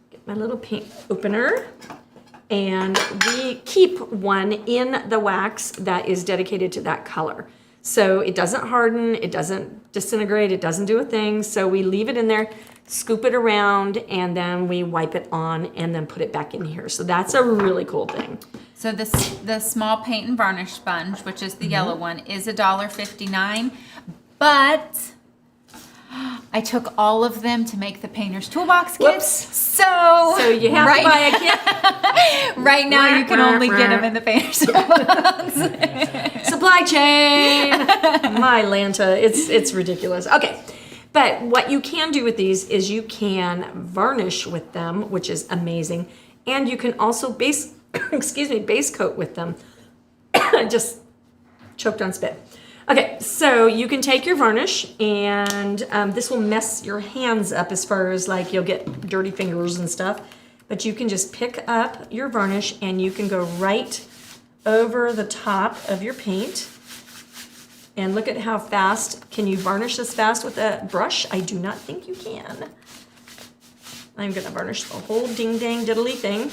S1: get my little paint opener. And we keep one in the wax that is dedicated to that color. So it doesn't harden, it doesn't disintegrate, it doesn't do a thing. So we leave it in there, scoop it around, and then we wipe it on and then put it back in here. So that's a really cool thing.
S2: So the small paint and varnish sponge, which is the yellow one, is $1.59, but I took all of them to make the Painter's Toolbox kit.
S1: Whoops.
S2: So
S1: you have to buy a kit.
S2: Right now you can only get them in the Painter's Toolbox.
S1: Supply chain. My Lanta, it's ridiculous. Okay, but what you can do with these is you can varnish with them, which is amazing, and you can also base coat with them. I just choked on spit. Okay, so you can take your varnish, and this will mess your hands up as far as like you'll get dirty fingers and stuff, but you can just pick up your varnish and you can go right over the top of your paint. And look at how fast, can you varnish this fast with a brush? I do not think you can. I'm gonna varnish the whole ding dang diddly thing.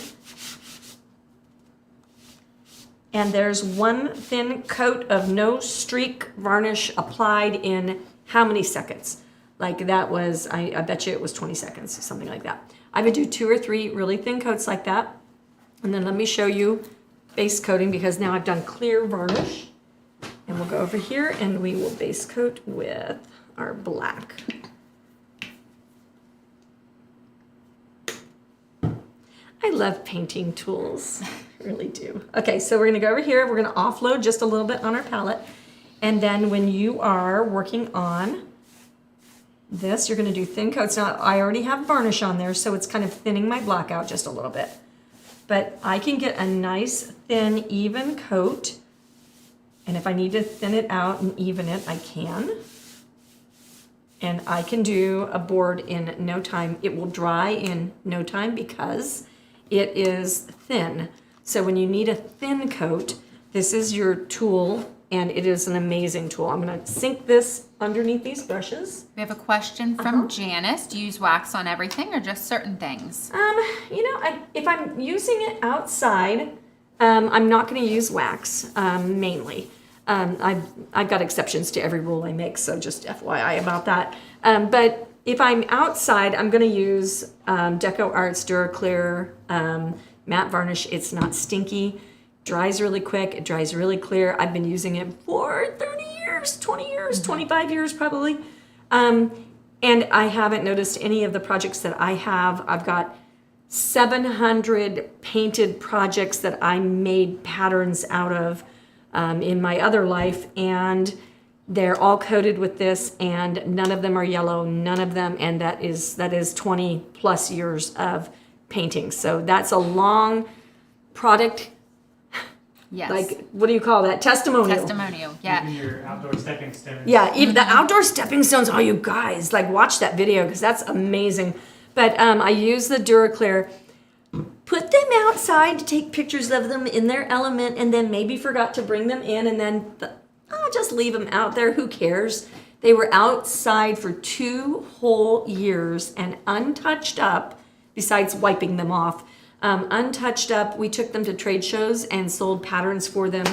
S1: And there's one thin coat of no streak varnish applied in how many seconds? Like that was, I bet you it was 20 seconds, something like that. I would do 2 or 3 really thin coats like that. And then let me show you base coating, because now I've done clear varnish. And we'll go over here and we will base coat with our black. I love painting tools, I really do. Okay, so we're gonna go over here, we're gonna offload just a little bit on our palette. And then when you are working on this, you're gonna do thin coats. Now, I already have varnish on there, so it's kind of thinning my black out just a little bit. But I can get a nice, thin, even coat. And if I need to thin it out and even it, I can. And I can do a board in no time. It will dry in no time because it is thin. So when you need a thin coat, this is your tool, and it is an amazing tool. I'm gonna sink this underneath these brushes.
S2: We have a question from Janice. Do you use wax on everything or just certain things?
S1: You know, if I'm using it outside, I'm not gonna use wax, mainly. I've got exceptions to every rule I make, so just FYI about that. But if I'm outside, I'm gonna use Deco Arts DuraClear matte varnish. It's not stinky, dries really quick, it dries really clear. I've been using it for 30 years, 20 years, 25 years probably. And I haven't noticed any of the projects that I have. I've got 700 painted projects that I made patterns out of in my other life, and they're all coated with this, and none of them are yellow, none of them, and that is 20 plus years of painting. So that's a long product.
S2: Yes.
S1: Like, what do you call that? Testimonial.
S2: Testimonial, yeah.
S3: Even your outdoor stepping stones.
S1: Yeah, even the outdoor stepping stones. Oh, you guys, like, watch that video because that's amazing. But I use the DuraClear. Put them outside to take pictures of them in their element, and then maybe forgot to bring them in, and then I'll just leave them out there. Who cares? They were outside for 2 whole years and untouched up, besides wiping them off. Untouched up, we took them to trade shows and sold patterns for them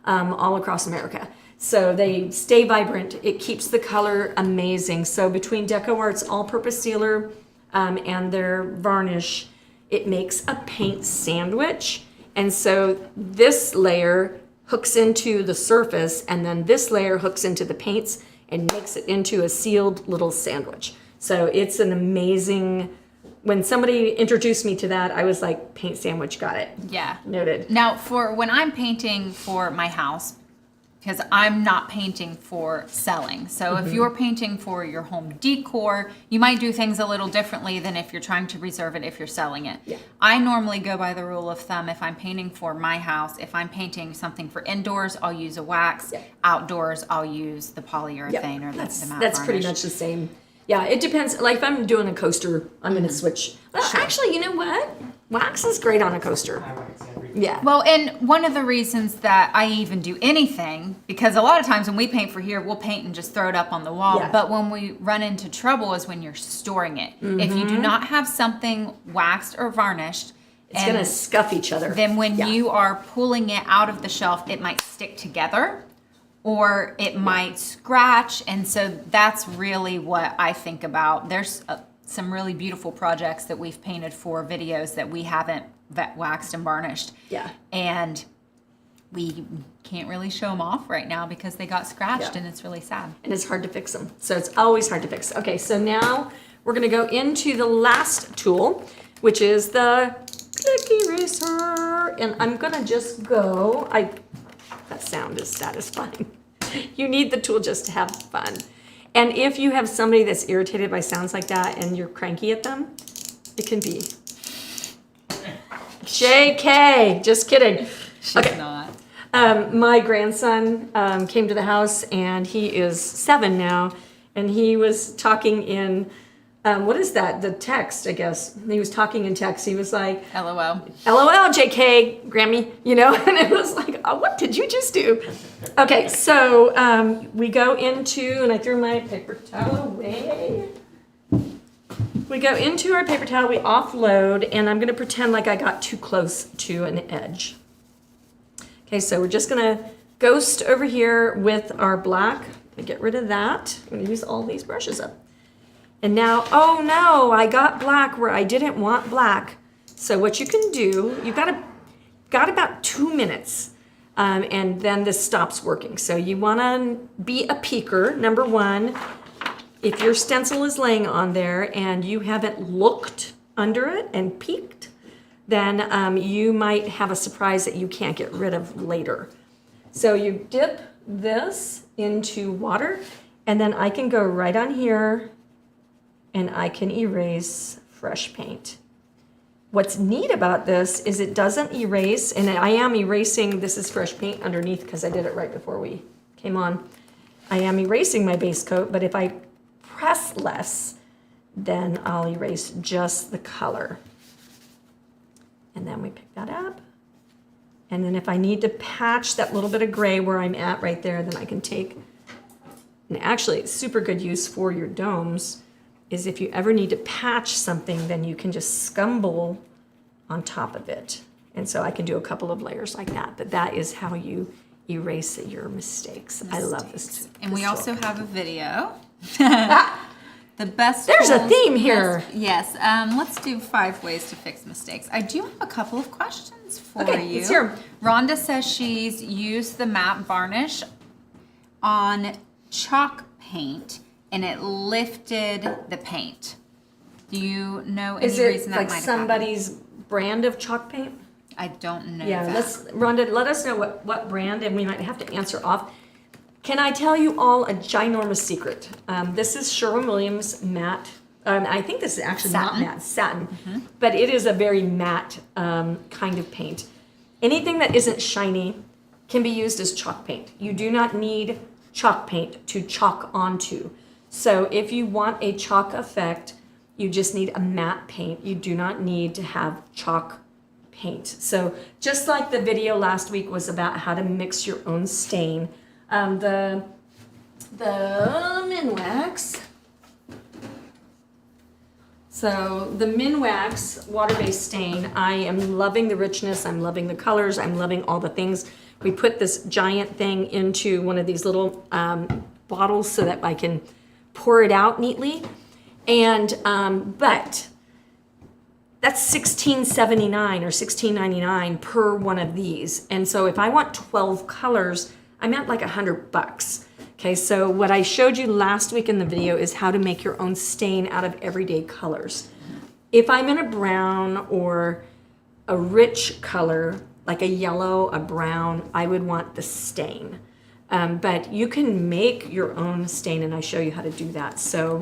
S1: all across America. So they stay vibrant. It keeps the color amazing. So between Deco Arts all-purpose sealer and their varnish, it makes a paint sandwich. And so this layer hooks into the surface, and then this layer hooks into the paints and makes it into a sealed little sandwich. So it's an amazing. When somebody introduced me to that, I was like, paint sandwich, got it.
S2: Yeah.
S1: Noted.
S2: Now, for when I'm painting for my house, because I'm not painting for selling. So if you're painting for your home decor, you might do things a little differently than if you're trying to reserve it if you're selling it.
S1: Yeah.
S2: I normally go by the rule of thumb. If I'm painting for my house, if I'm painting something for indoors, I'll use a wax.
S1: Yeah.
S2: Outdoors, I'll use the polyurethane
S1: Yeah,
S2: or the matte
S1: that's
S2: varnish.
S1: pretty much the same. Yeah, it depends. Like if I'm doing a coaster, I'm going to switch. Well, actually, you know what? Wax is great on a coaster.
S3: I wax everything.
S1: Yeah.
S2: Well, and one of the reasons that I even do anything, because a lot of times when we paint for here, we'll paint and just throw it up on the wall.
S1: Yeah.
S2: But when we run into trouble is when you're storing it. If you do not have something waxed or varnished,
S1: It's going to scuff each other.
S2: then when
S1: Yeah.
S2: you are pulling it out of the shelf, it might stick together or it might scratch. And so that's really what I think about. There's some really beautiful projects that we've painted for videos that we haven't waxed and varnished.
S1: Yeah.
S2: And we can't really show them off right now because they got scratched,
S1: Yeah.
S2: and it's really sad.
S1: And it's hard to fix them. So it's always hard to fix. Okay, so now we're going to go into the last tool, which is the Clic Eraser. And I'm going to just go, that sound is satisfying. You need the tool just to have fun. And if you have somebody that's irritated by sounds like that and you're cranky at them, it can be. JK, just kidding.
S2: She's not.
S1: My grandson came to the house, and he is 7 now, and he was talking in, what is that? The text, I guess. He was talking in text. He was like,
S2: LOL.
S1: LOL, JK, Grammy, you know? And it was like, oh, what did you just do? Okay, so we go into, and I threw my paper towel away. We go into our paper towel, we offload, and I'm going to pretend like I got too close to an edge. Okay, so we're just gonna ghost over here with our black. Get rid of that. I'm gonna use all these brushes up. And now, oh no, I got black where I didn't want black. So what you can do, you've got about 2 minutes, and then this stops working. So you wanna be a peeker, number one. If your stencil is laying on there and you haven't looked under it and peeked, then you might have a surprise that you can't get rid of later. So you dip this into water, and then I can go right on here and I can erase fresh paint. What's neat about this is it doesn't erase, and I am erasing, this is fresh paint underneath because I did it right before we came on. I am erasing my base coat, but if I press less, then I'll erase just the color. And then we pick that up. And then if I need to patch that little bit of gray where I'm at right there, then I can take, and actually it's super good use for your domes, is if you ever need to patch something, then you can just scumble on top of it. And so I can do a couple of layers like that, but that is how you erase your mistakes. I love this.
S2: And we also have a video. The best.
S1: There's a
S2: tools-
S1: theme here.
S2: Yes. Let's do 5 ways to fix mistakes. I do have a couple of questions for
S1: Okay,
S2: you.
S1: let's hear 'em.
S2: Rhonda says she's used the matte varnish on chalk paint and it lifted the paint. Do you know any
S1: Is it
S2: reason that
S1: like
S2: might have happened?
S1: somebody's brand of chalk paint?
S2: I don't know.
S1: Yeah,
S2: that.
S1: Rhonda, let us know what brand, and we might have to answer off. Can I tell you all a ginormous secret? This is Sherwin-Williams matte. I think this is actually not
S2: Satin.
S1: matte, satin, but it is a very matte kind of paint. Anything that isn't shiny can be used as chalk paint. You do not need chalk paint to chalk onto. So if you want a chalk effect, you just need a matte paint. You do not need to have chalk paint. So just like the video last week was about how to mix your own stain, the Minwax. So the Minwax water-based stain, I am loving the richness, I'm loving the colors, I'm loving all the things. We put this giant thing into one of these little bottles so that I can pour it out neatly. And but that's $16.79 or $16.99 per one of these. And so if I want 12 colors, I'm at like $100. Okay, so what I showed you last week in the video is how to make your own stain out of everyday colors. If I'm in a brown or a rich color, like a yellow, a brown, I would want the stain. But you can make your own stain, and I show you how to do that. So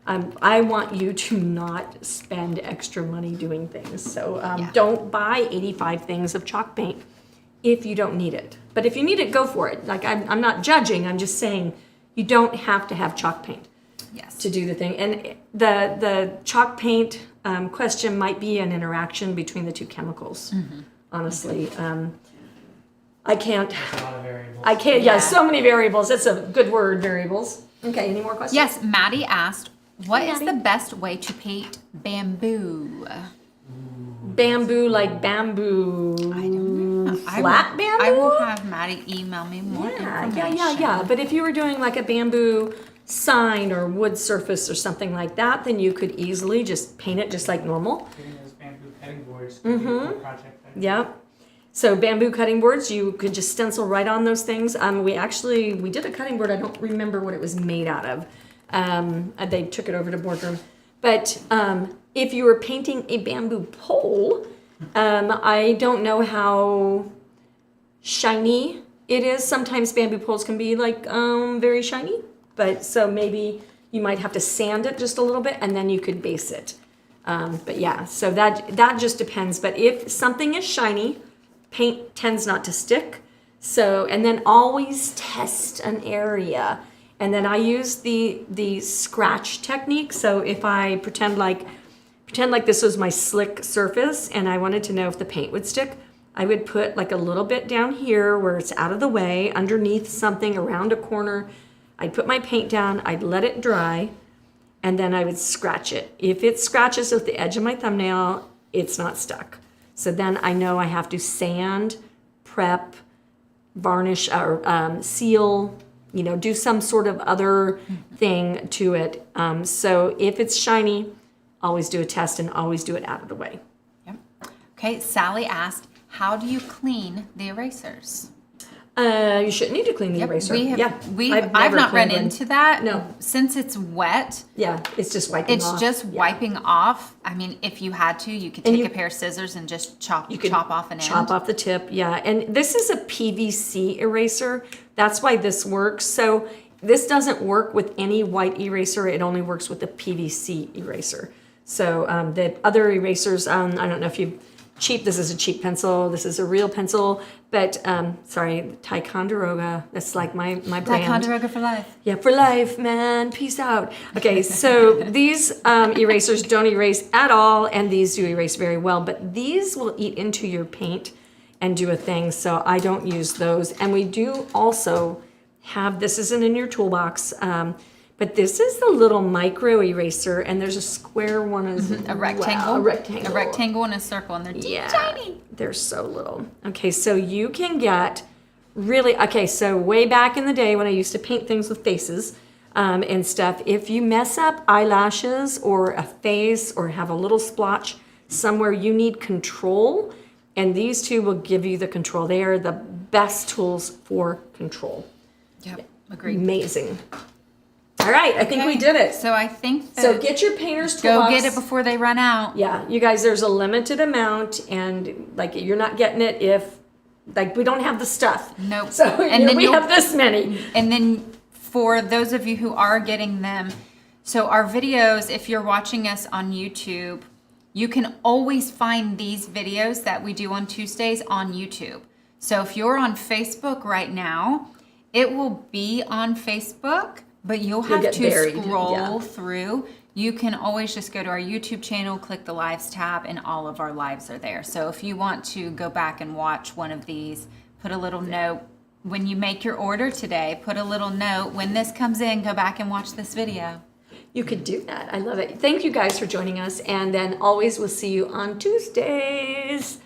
S1: I want you to not spend extra money doing things. So don't buy 85 things of chalk paint if you don't need it. But if you need it, go for it. Like I'm not judging, I'm just saying you don't have to have chalk paint to do the thing. And the chalk paint question might be an interaction between the two chemicals, honestly. I can't,
S3: There's a lot of variables.
S1: so many variables. That's a good word, variables. Okay, any more questions?
S2: Yes, Maddie asked, what
S1: Hey,
S2: is
S1: Maddie.
S2: the best way to paint bamboo?
S1: Bamboo, like bamboo.
S2: I don't know.
S1: Flat bamboo?
S2: I will have Maddie email me more information.
S1: Yeah. But if you were doing like a bamboo sign or wood surface or something like that, then you could easily just paint it just like normal.
S3: Getting those bamboo cutting boards could be a cool project.
S1: Yep. So bamboo cutting boards, you could just stencil right on those things. We did a cutting board. I don't remember what it was made out of. They took it over to boardroom. But if you were painting a bamboo pole, I don't know how shiny it is. Sometimes bamboo poles can be like very shiny. But so maybe you might have to sand it just a little bit and then you could base it. But yeah, so that just depends. But if something is shiny, paint tends not to stick. So, and then always test an area. And then I use the scratch technique. So if I pretend like this was my slick surface and I wanted to know if the paint would stick, I would put like a little bit down here where it's out of the way, underneath something, around a corner. I'd put my paint down, I'd let it dry, and then I would scratch it. If it scratches with the edge of my thumbnail, it's not stuck. So then I know I have to sand, prep, varnish or seal, you know, do some sort of other thing to it. So if it's shiny, always do a test and always do it out of the way.
S2: Yep. Okay, Sally asked, how do you clean the erasers?
S1: You shouldn't need to clean the eraser.
S2: I've not run into that.
S1: No.
S2: Since it's wet.
S1: Yeah, it's just wiping off.
S2: It's just wiping off. I mean, if you had to, you could take a pair of scissors and just chop off an end.
S1: Chop off the tip, yeah. And this is a PVC eraser. That's why this works. So this doesn't work with any white eraser. It only works with the PVC eraser. So the other erasers, I don't know if you... This is a cheap pencil. This is a real pencil, but sorry, Ticonderoga. That's like my brand.
S2: Ticonderoga for life.
S1: Yeah, for life, man. Peace out. Okay, so these erasers don't erase at all, and these do erase very well. But these will eat into your paint and do a thing. So I don't use those. And we do also have. This isn't in your toolbox. But this is the little micro eraser, and there's a square one as
S2: a rectangle.
S1: A rectangle.
S2: A rectangle and a circle, and they're tiny.
S1: They're so little. Okay, so you can get so way back in the day when I used to paint things with faces and stuff, if you mess up eyelashes or a face or have a little splotch somewhere, you need control, and these two will give you the control. They are the best tools for control.
S2: Yep, agreed.
S1: Amazing. All right, I think we did it.
S2: So I think
S1: so. Get your painter's toolbox.
S2: Go get it before they run out.
S1: Yeah, you guys, there's a limited amount, and like you're not getting it if like we don't have the stuff.
S2: Nope.
S1: So and then we have this many.
S2: And then for those of you who are getting them, so our videos, if you're watching us on YouTube, you can always find these videos that we do on Tuesdays on YouTube. So if you're on Facebook right now, it will be on Facebook. But you'll have to scroll through. You can always just go to our YouTube channel, click the Lives tab, and all of our lives are there. So if you want to go back and watch one of these, put a little note. When you make your order today, put a little note. When this comes in, go back and watch this video.
S1: You could do that. I love it. Thank you guys for joining us. And then always we'll see you on Tuesdays.